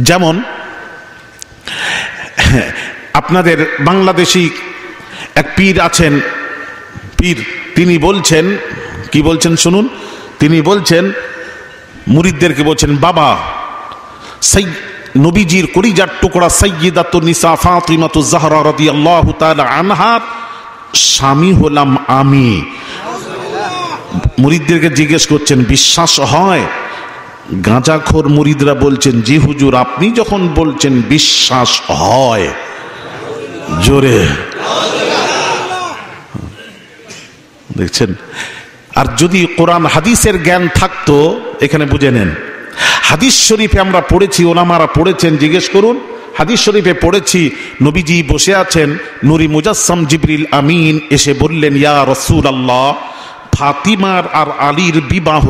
যেমন আপনাদের বাংলাদেশি এক পীর আছেন, পীর, তিনি বলছেন, কি বলছেন শুনুন, তিনি বলছেন মুরিদদেরকে বলছেন, বাবা নবীজির কলিজার টুকরা সাইয়্যিদাতুন নিসা ফাতিমাতুজ জাহরা রাদিয়াল্লাহু তাআলা আনহার স্বামী হলাম আমি। মুরিদদেরকে জিজ্ঞেস করছেন বিশ্বাস হয়? গাঁজাখোর মুরিদরা বলছেন জি হুজুর, আপনি যখন বলছেন বিশ্বাস হয়। জোরে দেখছেন। আর যদি কোরআন হাদিসের জ্ঞান থাকতো, এখানে বুঝে নেন, হাদিস শরীফে আমরা পড়েছি, ওলামারা পড়েছেন, জিজ্ঞেস করুন, হাদিস শরীফে পড়েছি নবীজি বসে আছেন, নূরি মুজাসসাম জিবরিল আমিন এসে বললেন, ইয়া রাসূলুল্লাহ, ফাতিমার আর আলীর বিবাহ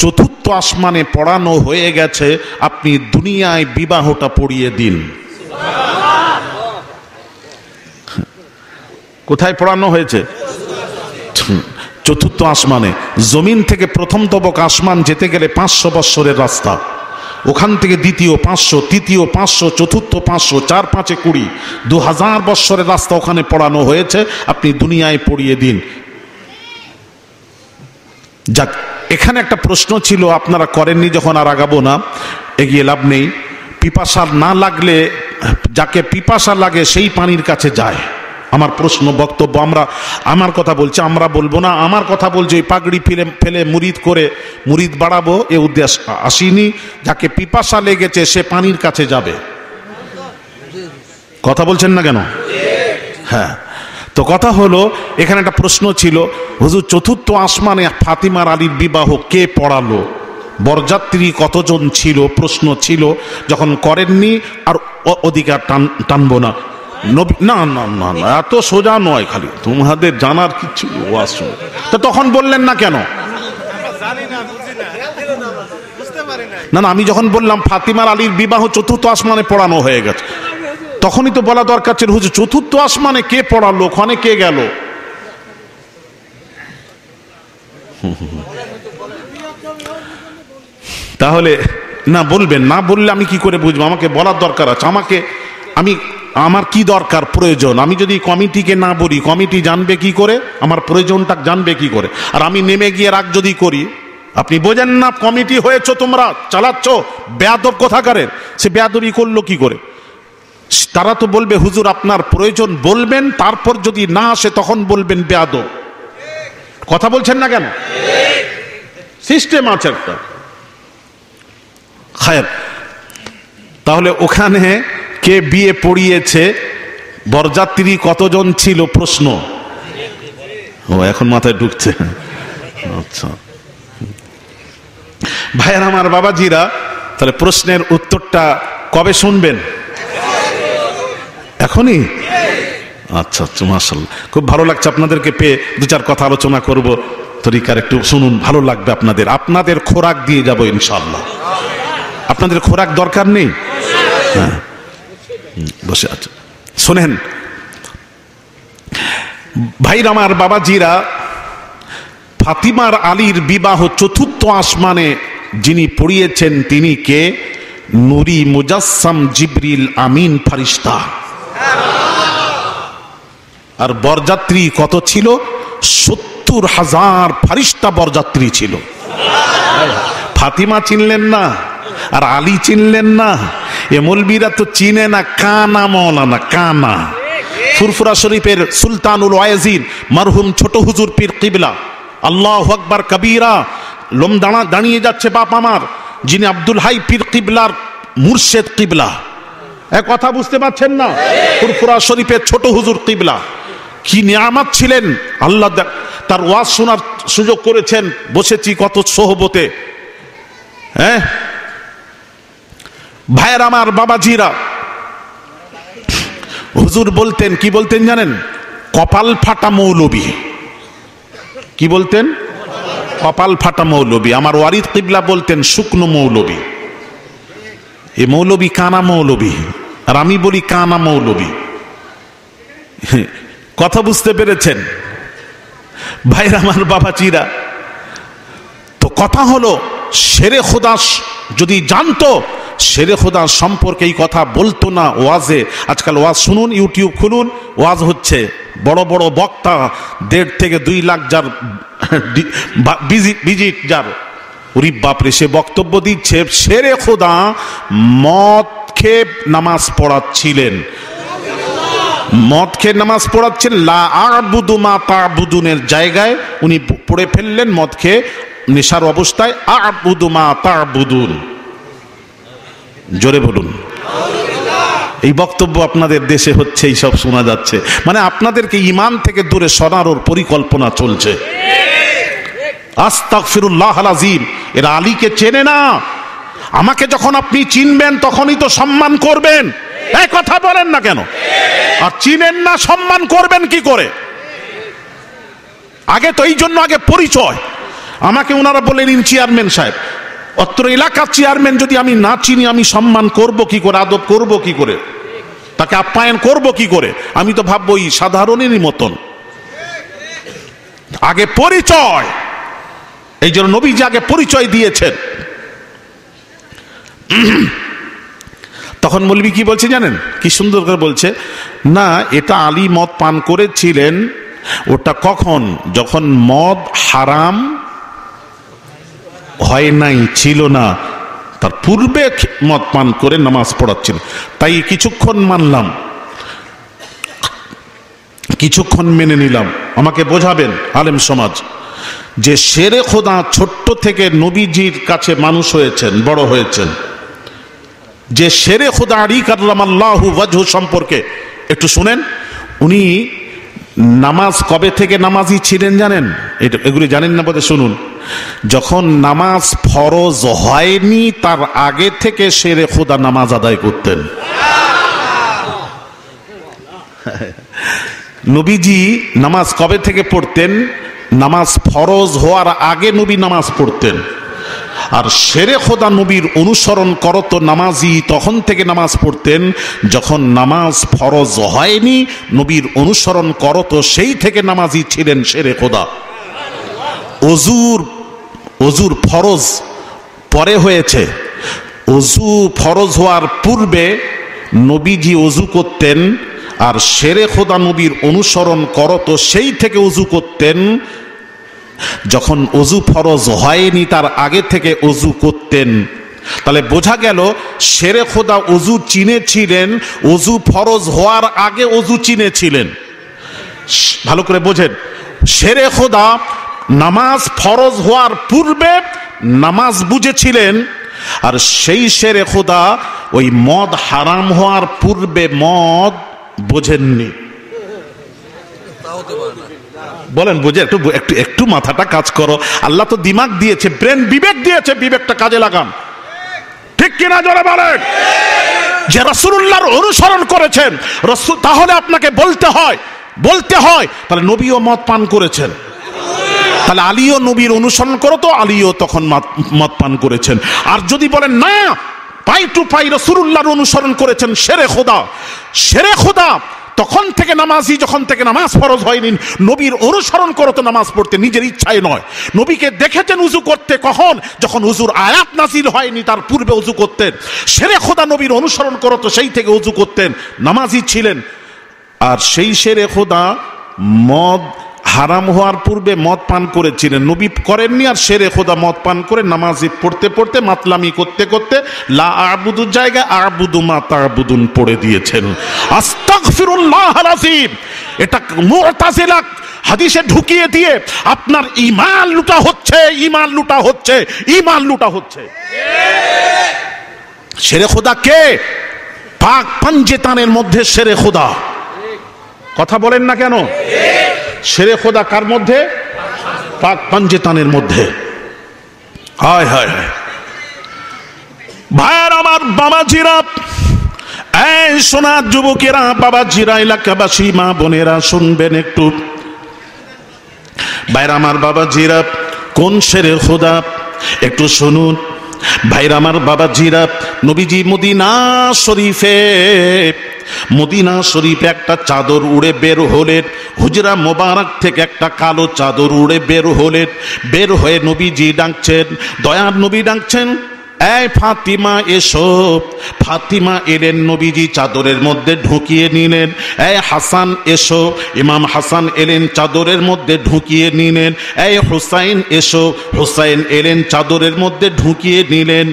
চতুর্থ আসমানে পড়ানো হয়ে গেছে, আপনি দুনিয়ায় বিবাহটা পড়িয়ে দিন। কোথায় পড়ানো হয়েছে? চতুর্থ আসমানে। জমিন থেকে প্রথম তবক আসমান যেতে গেলে 500 বৎসরের রাস্তা, ওখান থেকে দ্বিতীয় 500, তৃতীয় 500, চতুর্থ 500, 4 5 20, 2000 বৎসরের রাস্তা ওখানে পড়ানো হয়েছে, আপনি দুনিয়ায় পড়িয়ে দিন। যাক, এখানে একটা প্রশ্ন ছিল, আপনারা করেননি যখন আর আগাবো না, এগিয়ে লাভ নেই। পিপাসা না লাগলে, যাকে পিপাসা লাগে সেই পানির কাছে যায়। আমার প্রশ্ন, বক্তব্য, আমার কথা বলছি, আমরা বলবো না, আমার কথা বলছি। ওই পাগড়ি ফেলে মুরিদ করে মুরিদ বাড়াবো এ উদ্দেশ্য আসিনি। যাকে পিপাসা লেগেছে সে পানির কাছে যাবে। কথা বলছেন না কেন? হ্যাঁ, তো কথা হলো, এখানে একটা প্রশ্ন ছিল, হুজুর চতুর্থ আসমানে ফাতিমার আলীর বিবাহ কে পড়ালো? বরযাত্রী কতজন ছিল? প্রশ্ন ছিল। যখন করেননি আর অধিকার টানবো না। না না না না, এত সোজা নয়, খালি তোমাদের জানার কিছু আছে। তো তখন বললেন না কেন? না না, আমি যখন বললাম ফাতিমার আলীর বিবাহ চতুর্থ আসমানে পড়ানো হয়ে গেছে, তখনই তো বলা দরকার ছিল, হুজুর চতুর্থ আসমানে কে পড়ালো, ওখানে কে গেল? তাহলে না বলবেন, না বললে আমি কি করে বুঝবো? আমাকে বলার দরকার আছে। আমার কি দরকার, প্রয়োজন? আমি যদি কমিটিকে না বলি, কমিটি জানবে কি করে? আমার প্রয়োজনটা জানবে কি করে? আর আমি নেমে গিয়ে রাগ যদি করি, আপনি বোঝেন না কমিটি হয়েছ, তোমরা চালাচ্ছ, বেয়াদব কোথাকারের। সে বেয়াদবি করলো কি করে? তারা তো বলবে হুজুর আপনার প্রয়োজন বলবেন, তারপর যদি না আসে তখন বলবেন বেয়াদব। কথা বলছেন না কেন? সিস্টেম আছে একটা। খায়ের, তাহলে ওখানে কে বিয়ে পড়িয়েছে, বরযাত্রী কতজন ছিল? প্রশ্ন। ও এখন মাথায় ঢুকছে। আচ্ছা ভাইয়ের আমার, বাবাজিরা, তাহলে প্রশ্নের উত্তরটা কবে শুনবেন? এখনই? আচ্ছা আচ্ছা, মাশাআল্লাহ, খুব ভালো লাগছে আপনাদেরকে পেয়ে। 2-4 কথা আলোচনা করব, তরিকার একটু শুনুন, ভালো লাগবে আপনাদের। আপনাদের খোরাক দিয়ে যাব ইনশাআল্লাহ। আপনাদের খোরাক দরকার নেই? হ্যাঁ, বসে আছে, শোনেন ভাইর আমার, বাবাজিরা, ফাতিমার আলীর বিবাহ চতুর্থ আসমানে যিনি পড়িয়েছেন তিনি কে? নূরি মুজাসসাম জিবরিল আমিন ফারিস্তা। আর বরযাত্রী কত ছিল? 70,000 ফারিস্তা বরযাত্রী ছিল। ফাতিমা চিনলেন না আর আলী চিনলেন না? এ মৌলবীরা তো চিনে না, কানা মৌলানা, কানা। ফুরফুরা শরীফের সুলতানুল ওয়াইজিন মরহুম ছোট হুজুর পীর কিবলা, আল্লাহু আকবার কবীরা, লোম দাঁড়িয়ে যাচ্ছে বাপ আমার, যিনি আব্দুল হাই পীর কিবলার মুর্শেদ কিবলা। এক কথা বুঝতে পারছেন না? ফুরফুরা শরীফের ছোট হুজুর কিবলা কি নিয়ামত ছিলেন। আল্লাহ তার ওয়াজ শোনার সুযোগ করেছেন, বসেছি কত সোহবতে। হ্যাঁ ভাইয়ের আমার, বাবাজিরা, হুজুর বলতেন, কি বলতেন জানেন? কপাল ফাটা মৌলবী। কি বলতেন? কপাল ফাটা মৌলবী। আমার ওয়ারিদ কিবলা বলতেন শুকনো মৌলবী। এ মৌলবী কানা মৌলবী, আর আমি বলি কানা মৌলবী। কথা বুঝতে পেরেছেন ভাইরা আমার, বাবাজিরা? তো কথা হলো, শেরে খোদাস যদি জানতো শেরে খোদা সম্পর্কে এই কথা বলতো না ওয়াজে। আজকাল ওয়াজ শুনুন, ইউটিউব খুলুন, ওয়াজ হচ্ছে, বড় বড় বক্তা 1.5 থেকে 2 লাখ যার ভিজিট যার, ওরে বাপরে, সে বক্তব্য দিচ্ছে শেরে খোদা মদ খেয়ে নামাজ পড়াচ্ছিলেন, মদ খেয়ে নামাজ পড়াচ্ছেন, লা আ'বুদু মা তা'বুদুনের জায়গায় উনি পড়ে ফেললেন মদ খেয়ে নেশার অবস্থায় আ'বুদু মা তা'বুদুন। জোরে বলুন। এই বক্তব্য আপনাদের দেশে হচ্ছে, এই সব শোনা যাচ্ছে, মানে আপনাদেরকে ঈমান থেকে দূরে সরানোর পরিকল্পনা চলছে। আস্তাগফিরুল্লাহল আযীম। এরা আলীকে চেনে না। আমাকে যখন আপনি চিনবেন তখনই তো সম্মান করবেন, এই কথা বলেন না কেন? আর চিনেন না, সম্মান করবেন কি করে? আগে তো এই জন্য আগে পরিচয়। আমাকে ওনারা বললেন চেয়ারম্যান সাহেব, অত্র এলাকার চেয়ারম্যান যদি আমি না চিনি আমি সম্মান করব কি করে, আদব করব কি করে, তাকে আপ্যায়ন করব কি করে? আমি তো ভাববো এই সাধারণেরই মতন। আগে পরিচয়। এই জন্য নবীজি আগে পরিচয় দিয়েছেন। তখন মৌলবী কি বলছে জানেন? কি সুন্দর করে বলছে, না এটা আলী মদ পান করেছিলেন, ওটা কখন? যখন মদ হারাম হয় নাই, ছিল না, তার পূর্বে মদ পান করে নামাজ পড়াচ্ছিল। তাই কিছুক্ষণ মানলাম, কিছুক্ষণ মেনে নিলাম। আমাকে বোঝাবেন আলেম সমাজ যে শেরে খোদা ছোট্ট থেকে নবীজির কাছে মানুষ হয়েছেন, বড় হয়েছেন। যে শেরে খোদা আলী কাররামাল্লাহু ওয়াজহু সম্পর্কে একটু শুনেন। উনি নামাজ কবে থেকে নামাজি ছিলেন জানেন? এগুলি জানেন না বোধহয়, শুনুন। যখন নামাজ ফরজ হয়নি তার আগে থেকে শেরে খোদা নামাজ আদায় করতেন। নবীজি নামাজ কবে থেকে পড়তেন? নামাজ ফরজ হওয়ার আগে নবী নামাজ পড়তেন। আর শেরে খোদা নবীর অনুসরণ করত নামাজি তখন থেকে নামাজ পড়তেন যখন নামাজ ফরজ হয়নি, নবীর অনুসরণ করত সেই থেকে নামাজি ছিলেন শেরে খোদা। অজুর ফরজ পরে হয়েছে, অজু ফরজ হওয়ার পূর্বে নবীজি অজু করতেন, আর শেরে খোদা নবীর অনুসরণ করত সেই থেকে অজু করতেন যখন অজু ফরজ হয়নি তার আগে থেকে অজু করতেন। তাহলে বোঝা গেল শেরে খোদা অজু চিনেছিলেন, অজু ফরজ হওয়ার আগে অজু চিনেছিলেন। ভালো করে বোঝেন, শেরে খোদা নামাজ ফরজ হওয়ার পূর্বে নামাজ বুঝেছিলেন, আর সেই শেরে খোদা ওই মদ হারাম হওয়ার পূর্বে মদ বোঝেননি। বলেন বুঝে? একটু একটু একটু মাথাটা কাজ করো। আল্লাহ তো দিমাগ দিয়েছে, ব্রেন, বিবেক দিয়েছে, বিবেকটা কাজে লাগান। ঠিক কিনা জোরে বলেন? যে রাসূলুল্লাহর অনুসরণ করেছেন রাসূল, তাহলে আপনাকে বলতে হয় তাহলে নবীও মদ পান করেছেন, তাহলে আলীও নবীর অনুসরণ করো, তো আলীও তখন মদ পান করেছেন। আর যদি বলেন না, পাই টু পাই রাসূলুল্লাহর অনুসরণ করেছেন শেরে খোদা তখন থেকে নামাজি, যখন থেকে নামাজ ফরজ হয়নি নবীর অনুসরণ করতো, নামাজ পড়তে নিজের ইচ্ছায় নয়। নবীকে দেখেছেন উজু করতে কখন? যখন উজুর আয়াত নাজিল হয়নি তার পূর্বে উজু করতেন। শেরে খোদা নবীর অনুসরণ করতো, সেই থেকে উজু করতেন, নামাজি ছিলেন। আর সেই শেরে খোদা মদ হারাম হওয়ার পূর্বে মদ পান করেছিলেন, নবী করেননি। আর শেরে খোদা মদ পান করে নামাজি পড়তে পড়তে, মাতলামি করতে করতে লা আ'বুদুর জায়গায় আ'বুদু মা তা'বুদুন পড়ে দিয়েছেন। আস্তাগফিরুল্লাহল আযীম। এটা মু'তাজিলা হাদিসে ঢুকিয়ে দিয়ে আপনার ঈমান লুটা হচ্ছে। শেরে খোদা কে? পাক পাঞ্জেতানের মধ্যে শেরে খোদা। কথা বলেন না কেন? শেরে খোদা কার মধ্যে? পাক পাঞ্জেতানের মধ্যে। হায় হায় হায় ভাইয়ার আমার, বাবাজিরা, এই সোনার যুবকেরা, বাবাজিরা, এলাকাবাসী, মা বোনেরা শুনবেন একটু। ভাইরা আমার, বাবাজিরা, কোন শেরে খোদা একটু শুনুন। ভাইরা আমার, বাবাজিরা, নবীজি মদিনা শরীফে একটা চাদর উড়ে বের হলেন। হুজরা মোবারক থেকে একটা কালো চাদর উড়ে বের হয়ে নবীজি ডাকছেন, দয়ার নবী ডাকছেন, এই ফাতিমা এসো। ফাতিমা এলেন, নবীজি চাদরের মধ্যে ঢুকিয়ে নিলেন। এই হাসান এসো। ইমাম হাসান এলেন, চাদরের মধ্যে ঢুকিয়ে নিলেন। এই হুসাইন এসো। হুসাইন এলেন, চাদরের মধ্যে ঢুকিয়ে নিলেন।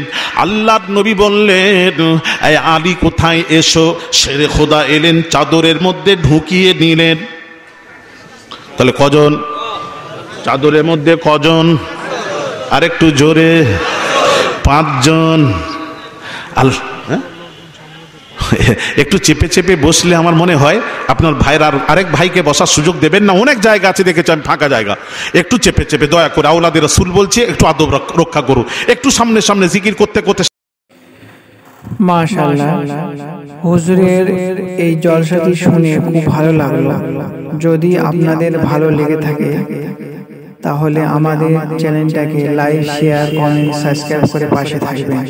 আল্লাহর নবী বললেন, এই আলী কোথায়? এসো। শেরে খোদা এলেন, চাদরের মধ্যে ঢুকিয়ে নিলেন। তাহলে কজন? চাদরের মধ্যে কজন? আরেকটু জোরে। 5 জন। একটু চেপে চেপে বসলে আমার মনে হয় আপনার ভাইয়ের আরেক ভাইকে বসার সুযোগ দেবেন না। অনেক জায়গা আছে, দেখেছি আমি ফাঁকা জায়গা। একটু চেপে চেপে, দয়া করে, আওলাদের রাসূল বলছি, একটু আদব রক্ষা করো। একটু সামনে সামনে জিকির করতে করতে। মাশাআল্লাহ, হুজুরের এই জলসাটি শুনে খুব ভালো লাগলো। যদি আপনাদের ভালো লেগে থাকে তাহলে আমাদের চ্যানেলটাকে লাইক, শেয়ার, কমেন্ট, সাবস্ক্রাইব করে পাশে থাকবেন।